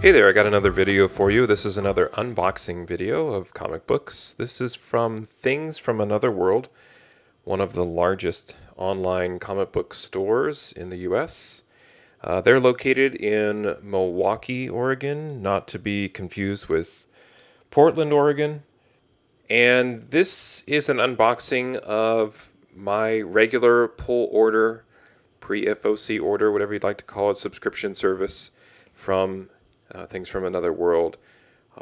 Hey there, I got another video for you. This is another unboxing video of comic books. This is from Things from Another World, one of the largest online comic book stores in the US. They're located in Milwaukee, Oregon, not to be confused with Portland, Oregon. And this is an unboxing of my regular pull order, pre-FOC order, whatever you'd like to call it, subscription service from Things from Another World.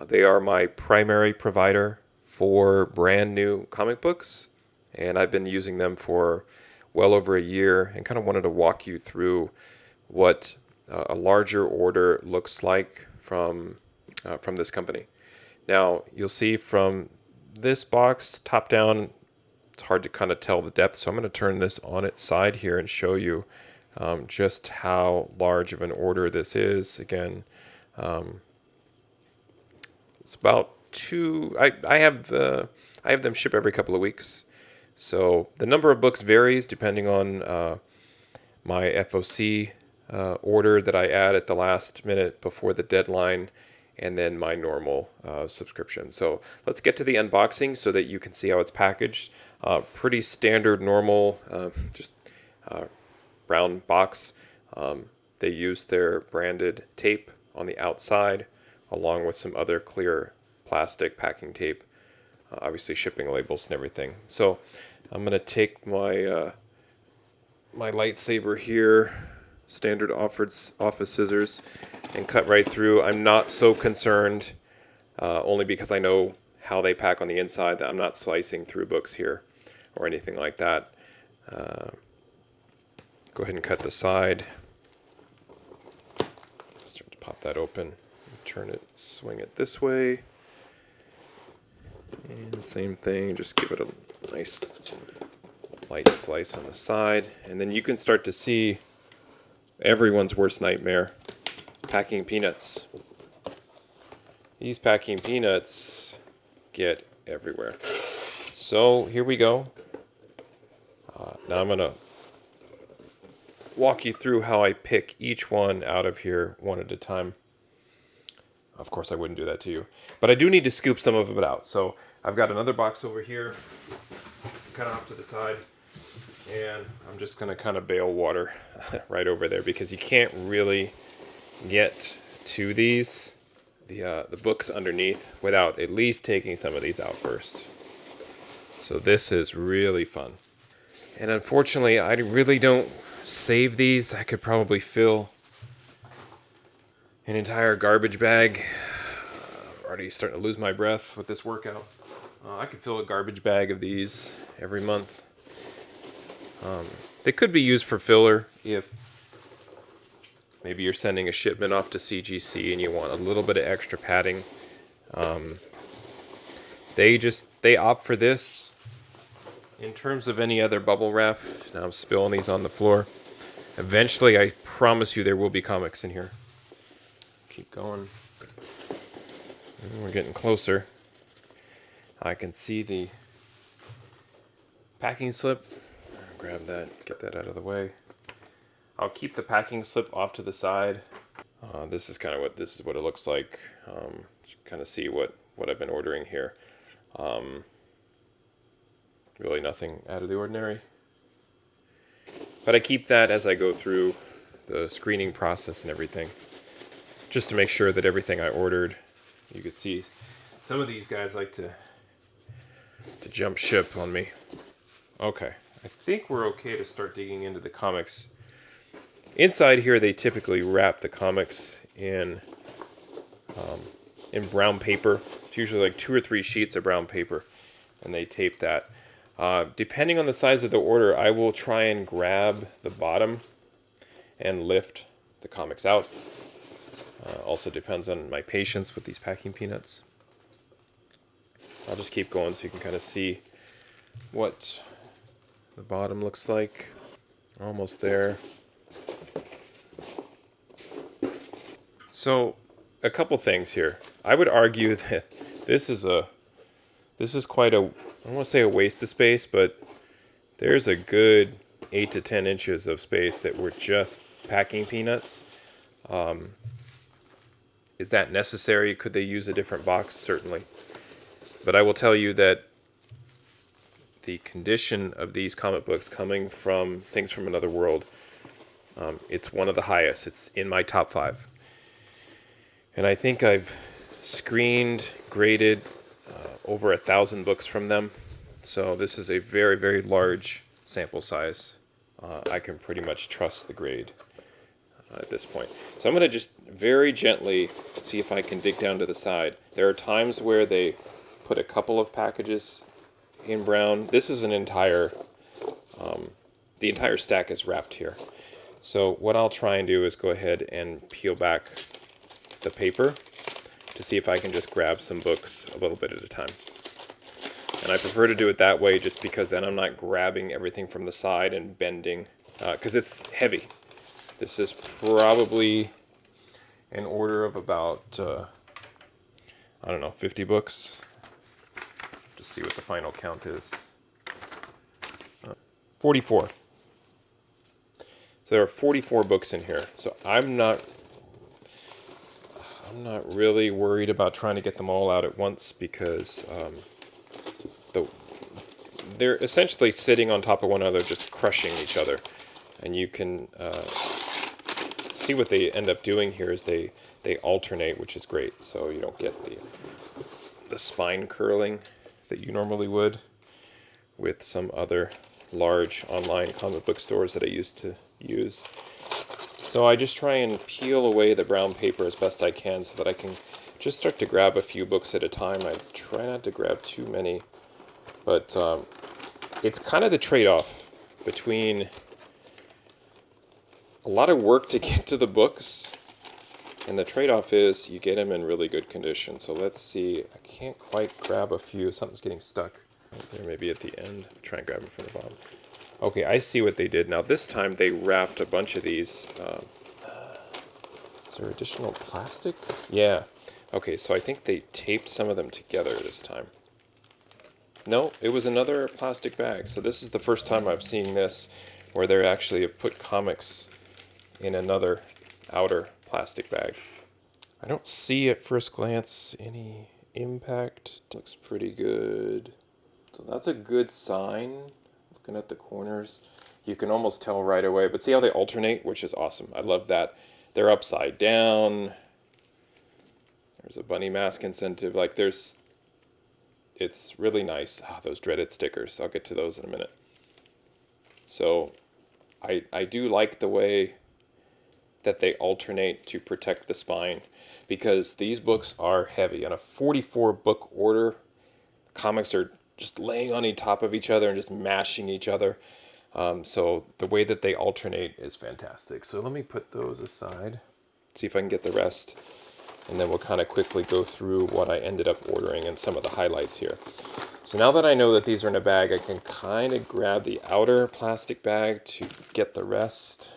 They are my primary provider for brand new comic books, and I've been using them for well over a year and kind of wanted to walk you through what a larger order looks like from this company. Now, you'll see from this box, top down, it's hard to kind of tell the depth, so I'm going to turn this on its side here and show you just how large of an order this is. Again, it's about two. I have them ship every couple of weeks, so the number of books varies depending on my FOC order that I add at the last minute before the deadline, and then my normal subscription. So let's get to the unboxing so that you can see how it's packaged. Pretty standard, normal, just brown box. They use their branded tape on the outside, along with some other clear plastic packing tape, obviously shipping labels and everything. So I'm gonna take my my lightsaber here, standard office scissors, and cut right through. I'm not so concerned, only because I know how they pack on the inside, that I'm not slicing through books here or anything like that. Go ahead and cut the side. Start to pop that open. Turn it, swing it this way. And same thing, just give it a nice light slice on the side. And then you can start to see everyone's worst nightmare, packing peanuts. These packing peanuts get everywhere. So here we go. Now I'm going to walk you through how I pick each one out of here one at a time. Of course, I wouldn't do that to you, but I do need to scoop some of it out. So I've got another box over here, kind of off to the side, and I'm just going to kind of bail water right over there because you can't really get to these, the books underneath, without at least taking some of these out first. So this is really fun. And unfortunately, I really don't save these. I could probably fill an entire garbage bag. Already starting to lose my breath with this workout. I could fill a garbage bag of these every month. They could be used for filler if maybe you're sending a shipment off to CGC and you want a little bit of extra padding. They opt for this. In terms of any other bubble wrap, now I'm spilling these on the floor. Eventually, I promise you there will be comics in here. Keep going. And we're getting closer. I can see the packing slip. Grab that, get that out of the way. I'll keep the packing slip off to the side. This is what it looks like. Kind of see what I've been ordering here. Really nothing out of the ordinary. But I keep that as I go through the screening process and everything, just to make sure that everything I ordered. You can see some of these guys like to jump ship on me. Okay, I think we're okay to start digging into the comics. Inside here, they typically wrap the comics in brown paper. It's usually like 2 or 3 sheets of brown paper, and they tape that. Depending on the size of the order, I will try and grab the bottom and lift the comics out. Also depends on my patience with these packing peanuts. I'll just keep going so you can kind of see what the bottom looks like. Almost there. So, a couple things here. I would argue that this is quite a, I don't want to say a waste of space, but there's a good 8 to 10 inches of space that we're just packing peanuts. Is that necessary? Could they use a different box? Certainly. But I will tell you that the condition of these comic books coming from Things from Another World, it's one of the highest. It's in my top 5. And I think I've screened, graded over 1,000 books from them. So this is a very, very large sample size. I can pretty much trust the grade at this point. So I'm going to just very gently see if I can dig down to the side. There are times where they put a couple of packages in brown. This is an entire, the entire stack is wrapped here. So what I'll try and do is go ahead and peel back the paper to see if I can just grab some books a little bit at a time. And I prefer to do it that way just because then I'm not grabbing everything from the side and bending, because it's heavy. This is probably an order of about, I don't know, 50 books. Just see what the final count is. 44. So there are 44 books in here. So I'm not really worried about trying to get them all out at once because they're essentially sitting on top of one another, just crushing each other. And you can see what they end up doing here is they alternate, which is great. So you don't get the spine curling that you normally would with some other large online comic book stores that I used to use. So I just try and peel away the brown paper as best I can so that I can just start to grab a few books at a time. I try not to grab too many, but it's kind of the trade-off between a lot of work to get to the books, and the trade-off is you get them in really good condition. So let's see, I can't quite grab a few. Something's getting stuck right there, maybe at the end. Try and grab them from the bottom. Okay, I see what they did. Now this time they wrapped a bunch of these. Is there additional plastic? Yeah. Okay, so I think they taped some of them together this time. No, it was another plastic bag. So this is the first time I've seen this where they actually have put comics in another outer plastic bag. I don't see at first glance any impact. Looks pretty good. So that's a good sign. Looking at the corners, you can almost tell right away, but see how they alternate, which is awesome. I love that. They're upside down. There's a bunny mask incentive. Like it's really nice. Those dreaded stickers. I'll get to those in a minute. So I do like the way that they alternate to protect the spine because these books are heavy. On a 44 book order, comics are just laying on top of each other and just mashing each other. So the way that they alternate is fantastic. So let me put those aside, see if I can get the rest, and then we'll kind of quickly go through what I ended up ordering and some of the highlights here. So now that I know that these are in a bag, I can kind of grab the outer plastic bag to get the rest.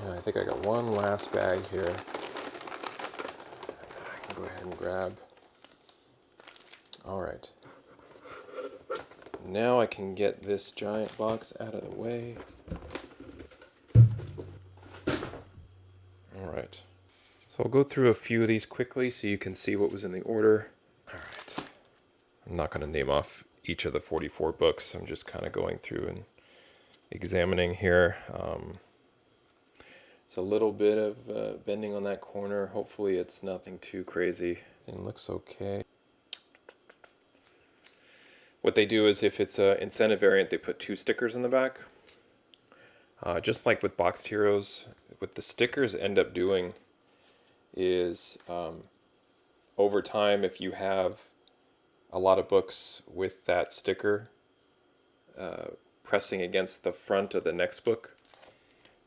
And I think I got one last bag here. I can go ahead and grab. All right. Now I can get this giant box out of the way. All right. So I'll go through a few of these quickly so you can see what was in the order. All right. I'm not going to name off each of the 44 books. I'm just kind of going through and examining here. It's a little bit of bending on that corner. Hopefully it's nothing too crazy. It looks okay. What they do is if it's an incentive variant, they put 2 stickers in the back. Just like with Boxed Heroes, what the stickers end up doing is over time, if you have a lot of books with that sticker pressing against the front of the next book,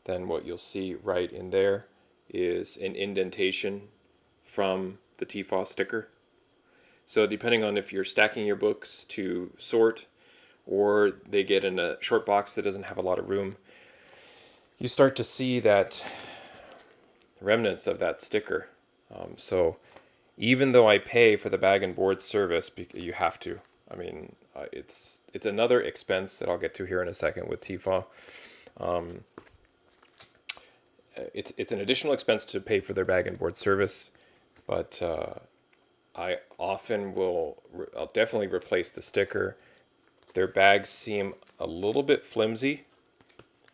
then what you'll see right in there is an indentation from the TFOS sticker. So depending on if you're stacking your books to sort or they get in a short box that doesn't have a lot of room, you start to see that remnants of that sticker. So even though I pay for the bag and board service, you have to. I mean, it's another expense that I'll get to here in a second with TFA. it's an additional expense to pay for their bag and board service, but I often I'll definitely replace the sticker. Their bags seem a little bit flimsy.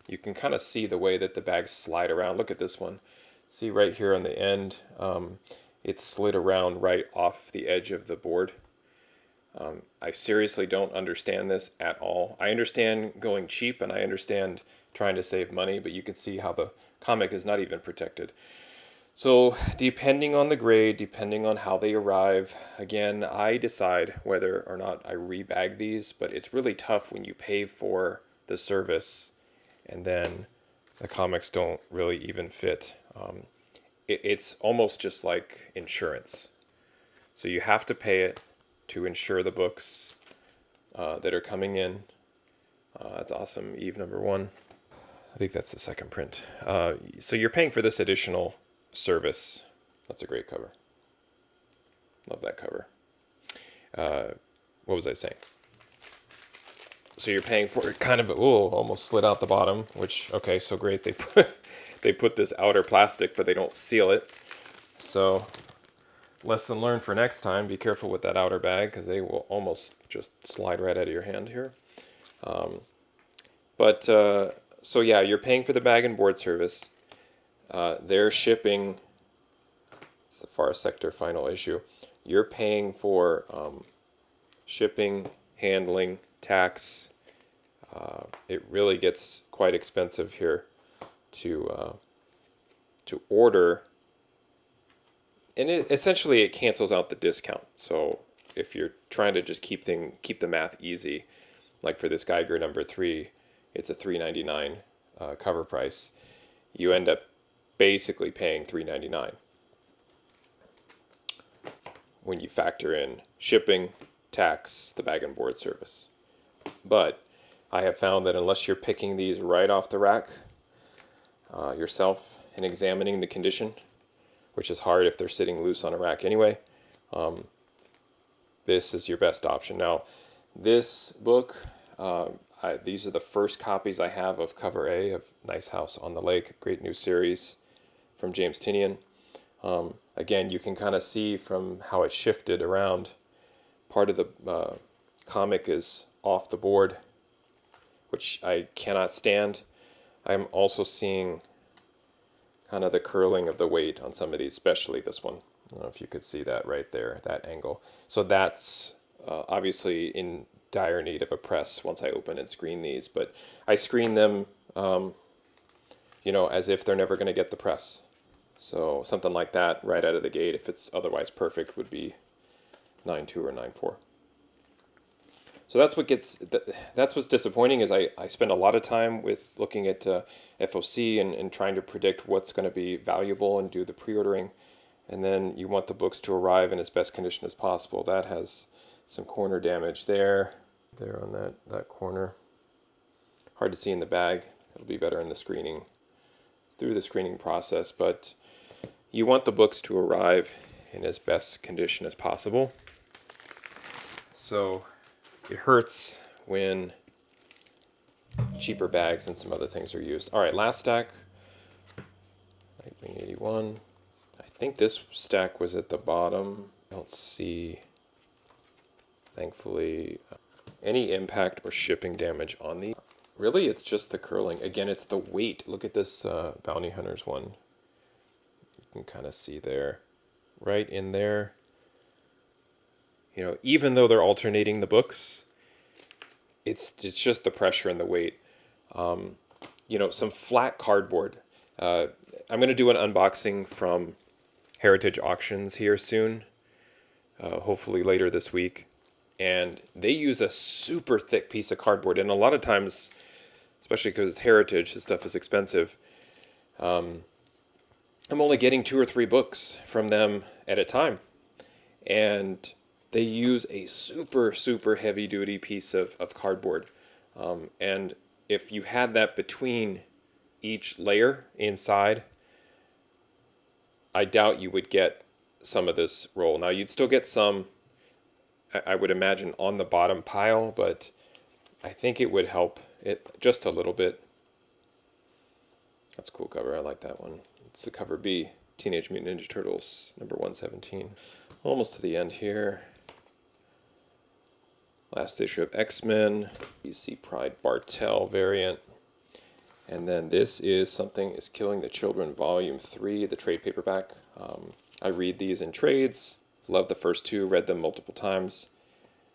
You can kind of see the way that the bags slide around. Look at this one. See right here on the end, it slid around right off the edge of the board. I seriously don't understand this at all. I understand going cheap and I understand trying to save money, but you can see how the comic is not even protected. So depending on the grade, depending on how they arrive, again, I decide whether or not I rebag these, but it's really tough when you pay for the service and then the comics don't really even fit. It's almost just like insurance. So you have to pay it to insure the books that are coming in. That's awesome. Eve #1. I think that's the second print. So you're paying for this additional service. That's a great cover. Love that cover. What was I saying? So you're paying for it kind of, almost slid out the bottom, which, okay, so great. They put this outer plastic, but they don't seal it. So lesson learned for next time, be careful with that outer bag because they will almost just slide right out of your hand here. So yeah, you're paying for the bag and board service. They're shipping, it's the far sector final issue. You're paying for shipping, handling, tax. It really gets quite expensive here to order, and essentially it cancels out the discount. So if you're trying to just keep the math easy, like for this Geiger #3, it's a $3.99 cover price. You end up basically paying $3.99 when you factor in shipping, tax, the bag and board service. But I have found that unless you're picking these right off the rack yourself and examining the condition, which is hard if they're sitting loose on a rack anyway, this is your best option. Now, this book, these are the first copies I have of cover A of Nice House on the Lake, great new series from James Tynion. Again, you can kind of see from how it shifted around. Part of the comic is off the board, which I cannot stand. I'm also seeing kind of the curling of the weight on some of these, especially this one. I don't know if you could see that right there, that angle. So that's obviously in dire need of a press once I open and screen these, but I screen them as if they're never going to get the press. So something like that right out of the gate, if it's otherwise perfect, would be 9.2 or 9.4. So that's what's disappointing is I spend a lot of time with looking at FOC and trying to predict what's going to be valuable and do the pre-ordering, and then you want the books to arrive in as best condition as possible. That has some corner damage there on that corner. Hard to see in the bag. It'll be better in the screening, through the screening process, but you want the books to arrive in as best condition as possible. So it hurts when cheaper bags and some other things are used. All right, last stack, Nightwing 81. I think this stack was at the bottom. I don't see, thankfully, any impact or shipping damage on these. Really, it's just the curling. Again, it's the weight. Look at this Bounty Hunters one. You can kind of see there, right in there. Even though they're alternating the books, it's just the pressure and the weight. Some flat cardboard. I'm going to do an unboxing from Heritage Auctions here soon, hopefully later this week. And they use a super thick piece of cardboard. And a lot of times, especially because it's Heritage, this stuff is expensive. I'm only getting 2 or 3 books from them at a time. And they use a super, super heavy duty piece of cardboard. And if you had that between each layer inside, I doubt you would get some of this roll. Now, you'd still get some, I would imagine, on the bottom pile, but I think it would help it just a little bit. That's a cool cover. I like that one. It's the cover B, Teenage Mutant Ninja Turtles, number 117. Almost to the end here. Last issue of X-Men, DC Pride Bartel variant. And then this is Something is Killing the Children, Volume 3, the trade paperback. I read these in trades. Love the first two, read them multiple times.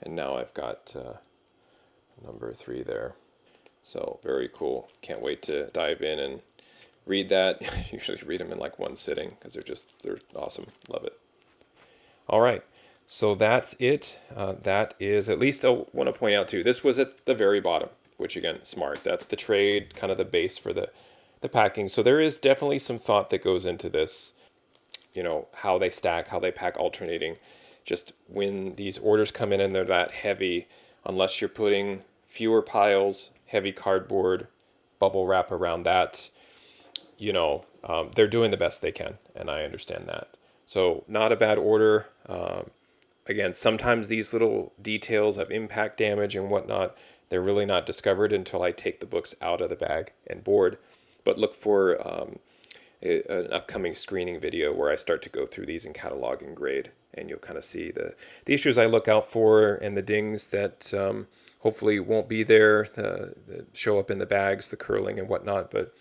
And now I've got number 3 there. So very cool. Can't wait to dive in and read that. Usually read them in like one sitting because they're awesome. Love it. All right. So that's it. That is, at least I want to point out too, this was at the very bottom, which again, smart. That's the trade, kind of the base for the packing. So there is definitely some thought that goes into this, you know, how they stack, how they pack alternating. Just when these orders come in and they're that heavy, unless you're putting fewer piles, heavy cardboard, bubble wrap around that, you know, they're doing the best they can, and I understand that. So not a bad order. Again, sometimes these little details of impact damage and whatnot, they're really not discovered until I take the books out of the bag and board. But look for an upcoming screening video where I start to go through these and catalog and grade, and you'll kind of see the issues I look out for and the dings that hopefully won't be there, that show up in the bags, the curling and whatnot. But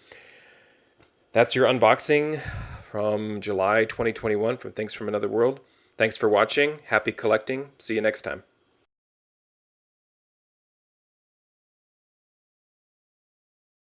that's your unboxing from July 2021 from Things from Another World. Thanks for watching. Happy collecting. See you next time.